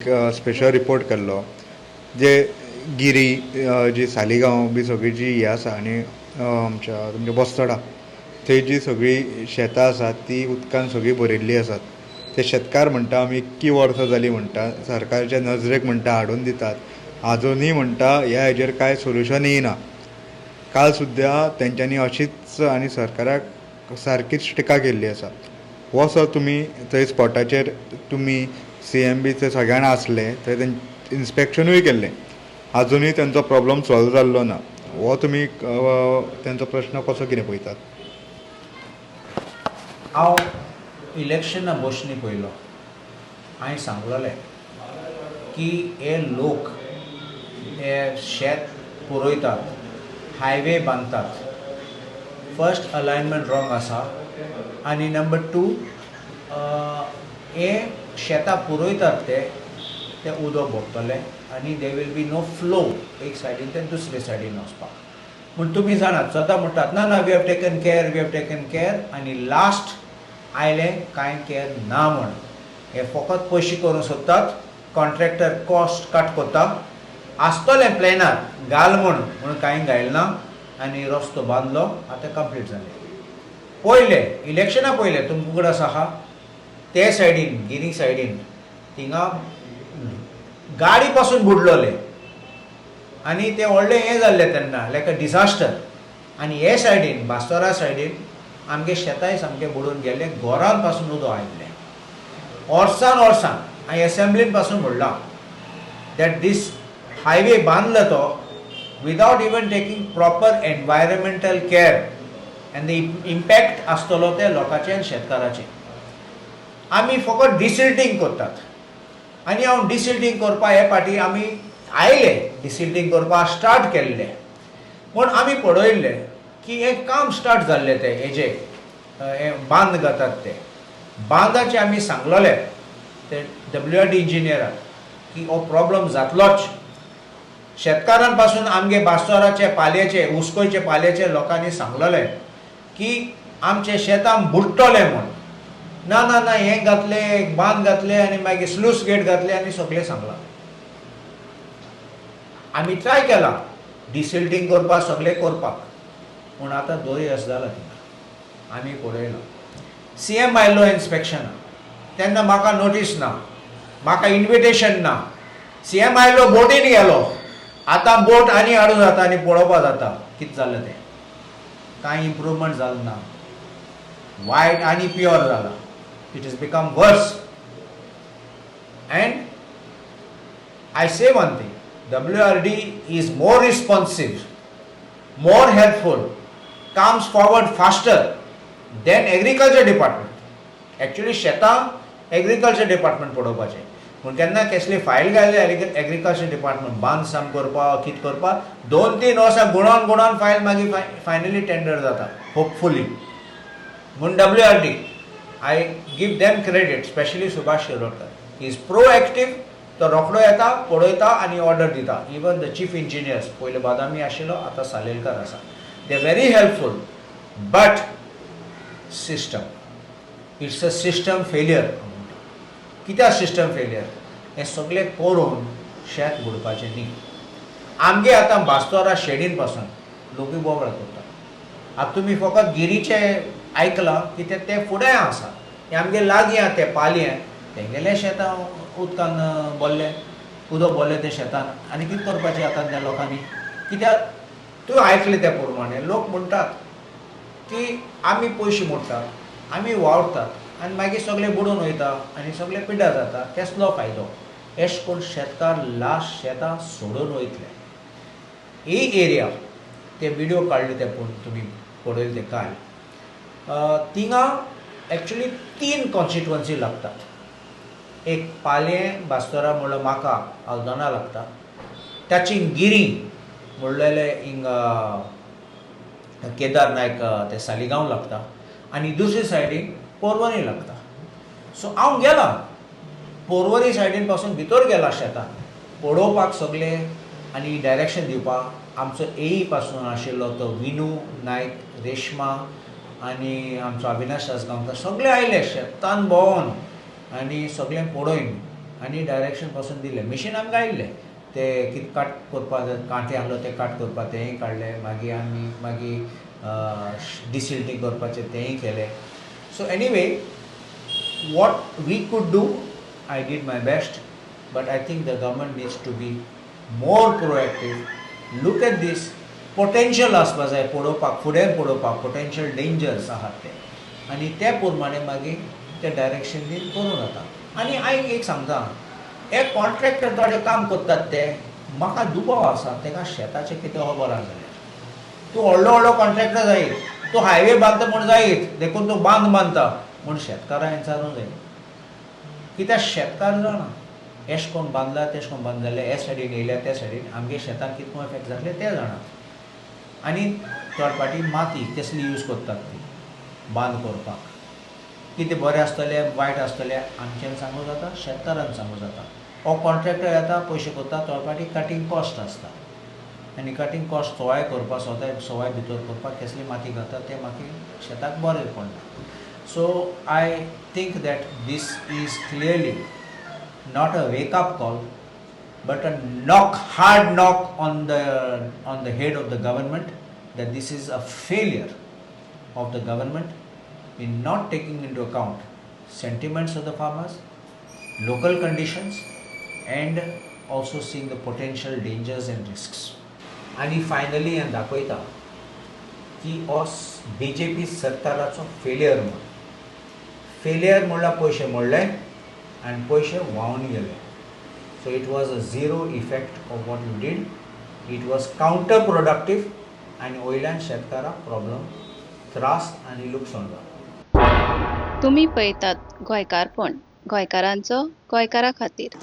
एक special report केल्लो जे गिरी जी सालिगांव बी सगळी जी ही आसा आनी आमच्या तुमच्या बस्तोडा थंय जी सगळी शेतां आसात ती उदकान सगळी भरिल्ली आसात. ते शेतकार म्हणटा आमी इतकी वर्सां जालीं म्हणटा सरकारच्या नजरेक म्हणटा हाडून दितात आजुनूय म्हणटा ह्या हेजेर कांय सोल्युशन येयना. काल सुद्दां तेंच्यांनी अशीच आनी सरकाराक सारकीच टिका केल्ली आसा. हो सर तुमी थंय स्पॉटाचेर तुमी CMBचे सगळे जाण आसले थंय इन्स्पेक्शनूय केल्लें आजुनूय तेंचो प्रॉब्लम सॉल्व जाल्लो ना. हो तुमी तेंचो प्रश्न कसो कितें पळयतात? हांव इलेक्शना बसनी पयलो हांवें सांगलोलें की हे लोक हे शेत पुरोयतात, हायवे बांदतात, फर्स्ट अलायनमेंट रॉंग आसा आनी नंबर 2 हे शेतां पुरोयतात ते उदक भोगतलें आनी there will be no flow एक सायडीन ते दुसरे सायडीन वचपाक. पूण तुमी जाणात सदां म्हणटात ना ना वी हॅव टेकन केअर आनी लास्ट आयले कांय केअर ना म्हण. हे फकत पयशे करूंक सोदतात, कॉन्ट्रॅक्टर कॉस्ट कट कोता, आसतलें प्लॅनार घाल म्हणून कांय घायल ना आनी रस्तो बांदलो आतां कंप्लीट जालें. पयले इलेक्शना पयले तुमकां उगडास आहा ते सायडीन गिरी सायडीन थिंगा गाडी पासून बुडलोले आनी ते व्हडलें हें जाल्लें तेन्ना लायक अ डिजास्टर. आनी हे सायडीन बास्तोरा सायडीन आमगे शेतांय सामकें बुडून गेले, घरान पासून उदक आयिल्लें. वर्सान हांवें एसेंब्लीन पासून म्हणलां दॅट दीस हायवे बांदलो तो without even taking proper environmental care and the impact आसतलो ते लोकांचे आनी शेतकाराचे. आमी फकत डिसिल्टींग करतात आनी हांव डिसिल्टींग करपा हे फाटी आमी आयले डिसिल्टींग करपाक स्टार्ट केल्लें पूण आमी पळयल्लें की हें काम स्टार्ट जाल्लें तें हेजें बांद घातात ते बांदाचे आमी सांगलोलें ते WRD इंजिनियराक की हो प्रॉब्लम जातलोच. शेतकारां पासून आमगे बास्तोराचे पालयेचे उस्कोयचे पालयेचे लोकांनी सांगलोलें की आमचे शेतां बुडटले म्हूण. ना ना ना हें घातलें बांद घातलें आनी मागीर स्लूस गेट घातले आनी सगळें सांगलां. आमी ट्राय केला डिसिल्टींग करपाक सगळें करपाक पूण आतां 2 वर्स जाला थिंगा आमी पळयलां. CM आयल्लो इन्स्पेक्शना तेन्ना म्हाका नोटीस ना, म्हाका इन्विटेशन ना. CM आयल्लो बोटीन गेलो, आतां बोट आनी हाडूं जाता आनी पळोवपा जाता कितें जालें तें. कांय इम्प्रूवमेंट जालें ना, वायट आनी प्युअर जाला. इट इज बिकम वर्स. End I say one thing, WRD is more responsive, more helpful, comes forward faster than agriculture department. Actually शेतां एग्रीकल्चर डिपार्टमेंट पळोवपाचें पूण केन्ना कसली फायल घायले एग्रीकल्चर डिपार्टमेंट बांद साम करपाक कितें करपाक 2-3 वर्सां गुणोन फायल मागीर फायनली टेंडर जाता होपफुली. म्हूण WRD I give them credit, specially Subhash Shirodkar. He is proactive. तो रोखडो येता पळयता आनी ऑर्डर दिता. इवन द चीफ इंजिनियर्स पयले बादामी आशिल्लो आतां सालेलकर आसा. They very helpful. But system it's a system failure. कित्याक सिस्टम फेलियर? हें सगळें करून शेत बुडपाचें न्ही. आमगे आतां बास्तोरा शेडीन पासून लोकी बोबडा करता. आतां तुमी फकत गिरीचे आयकलां की ते फुडें आसा. हें आमगे लागीं आहा तें पालयें तेंगेलें शेतां उदकान उदक भरलें तें शेतान आनी कितें करपाचें आतां त्या लोकांनी? कित्याक तूं आयकलें त्या प्रमाणे लोक म्हणटात की आमी पयशे मोडटात आमी वावरतात आनी मागीर सगळें बुडून वयता आनी सगळें पिड्ड्यार जाता. कसलो फायदो? अशें करून शेतकार लास्ट शेतां सोडून वयतले. ही एरिया ते विडियो काडले ते पूण तुमी पळयले ते काल थिंगा एक्चुली 3 कॉन्स्टिट्युएन्सी लागतात. एक पालयें बास्तोरा म्हणल्यार म्हाका आल्दोना लागता, ताची गिरी म्हणलेले हिंगा केदार नायक ते सालिगांव लागता आनी दुसरे सायडीन पोरवोरी लागता. सो हांव गेला पोरवोरी सायडीन पासून भितर गेला शेतान पळोवपाक सगळें आनी डायरेक्शन दिवपाक. आमचो AE पासून आशिल्लो तो विनू नायक, रेश्मा आनी आमचो अविनाश आसगांवकर सगळे आयले शेतान भोंवन आनी सगळें पळोवन आनी डायरेक्शन पासून दिलें मशीन आमकां आयिल्लें ते कितें कट करपाक कांटे आहलो ते कट करपाक तेंय काडलें मागीर आमी मागीर डिसिल्टींग करपाचें तेंय केलें so anyway what we could do I did my best but I think the government needs to be more proactive look at this potential आसपा जाय पळोवपाक फुडें पळोवपाक potential dangers आहात ते आनी ते प्रमाणे मागीर ते डायरेक्शन दीन करूं जाता आनी हांव एक सांगता एक कॉन्ट्रॅक्टर थोडे काम करतात ते म्हाका दुबाव आसा तेका शेताचें कितें खबर आसा जाल्यार तूं व्हडलो कॉन्ट्रॅक्टर जायत तूं हायवे बांदता म्हूण जायत देखून तूं बांदता म्हूण शेतकारां विचारूंक जाय कित्याक शेतकार जाणा एश कोन्न बांदला तेश कोन्न बांद जालें हे सायडीन येयल्या त्या सायडीन आमगे शेतान कितको इफेक्ट जातले ते जाणात आनी थर्ड पार्टी माती कसली यूज करतात ती बांद करपाक कितें बरें आसतलें वायट आसतलें आमच्यान सांगूं जाता शेतकारान सांगूं जाता हो कॉन्ट्रॅक्टर येता पयशे कोत्ता थर्ड पार्टी कटींग कॉस्ट आसता आनी कटींग कॉस्ट सवाय करपाक सवाय भितर करपाक कसली माती घालता तें म्हाका शेताक बरें पडना So I think that this is clearly not a wake-up call, but a hard knock on the head of the government that this is a failure of the government in not taking into account sentiments of the farmers, local conditions, and also seeing the potential dangers and risks. And finally, and दाखयता की हो BJP सरकाराचो failure म्हणल्यार पयशे मोडले आनी पयशे व्हांवन गेले so it was a zero effect of what you did it was counterproductive आनी वयल्यान शेतकाराक प्रॉब्लम त्रास आनी लुकसाण जाता तुम्ही पळयतात गोंयकारपण गोंयकारांचो गोंयकारा खातीर